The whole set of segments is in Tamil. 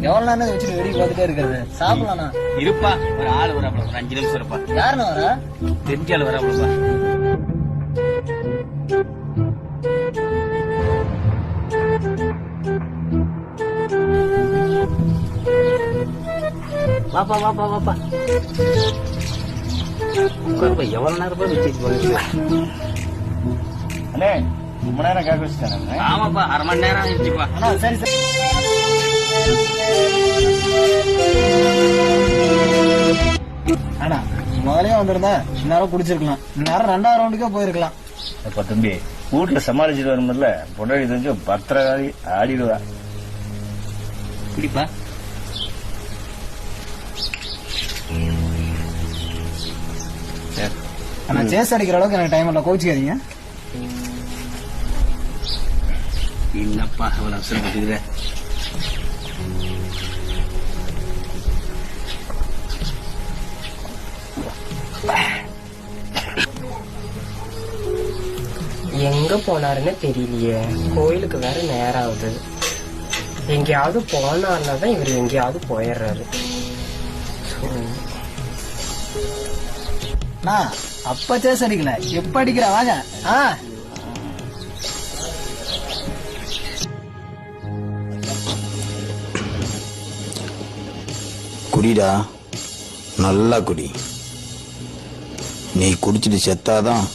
எவ்வளவு நேரம் வச்சுட்டு வெடி பார்த்துட்டே இருக்கிறது? சாப்பிடலாம்ண்ணா. இருப்பா, ஒரு ஆள் வராப்ல, ஒரு 5 நிமிஷம் இருப்பா. யாருண்ணா வரா? தெரிஞ்ச ஆள் வராப்லப்பா. வாப்பா வாப்பா வாப்பா, உட்காருப்பா. எவ்வளவு நேரம் போய் வச்சுட்டு போறீங்க? அண்ணே ரொம்ப நேரம் கேட்க வச்சுட்டானே. ஆமாப்பா, அரை மணி நேரம் ஆயிடுச்சுப்பா. அண்ணா சரி சரி. அண்ணா முதலே வந்திருந்தா இந்நேரம் குடிச்சிருக்கலாம். இந்நேரம் 2வது ரவுண்டுக்கே போயிருக்கலாம். அப்ப தம்பி வீட்டுல சமாளிச்சுட்டு வரும்போதுல பொண்டாடி தெரிஞ்சு பத்திரகாதி ஆடிடுவா. குடிப்பா. அண்ணா சேஸ் அடிக்கிற அளவுக்கு எனக்கு டைம் இல்ல, கோச்சிக்காதீங்க. என்னப்பா அவ்வளவு அவசரப்பட்டுக்கிற? எங்க போனாருன்னு தெரியலையே. கோயிலுக்கு வேற நேரம் ஆகுது. எங்கேயாவது போனார்னாதான் இவர் எங்கேயாவது போயிடுறாரு. அண்ணா அப்ப சேஸ் அடிக்கல, எப்ப அடிக்கிற வாங்க. குடிடா, நல்லா குடி. நீ குடிச்சிட்டு செத்தாதான்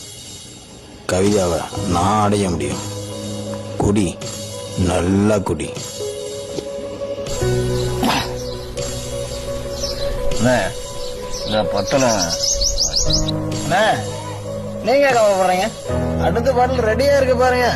கவிதாவை நான் அடைய முடியும். குடி, நல்லா குடி. பத்தல நீங்க கவலைப்படுறீங்க, அடுத்த பாட்டில் ரெடியா இருக்கு பாருங்க.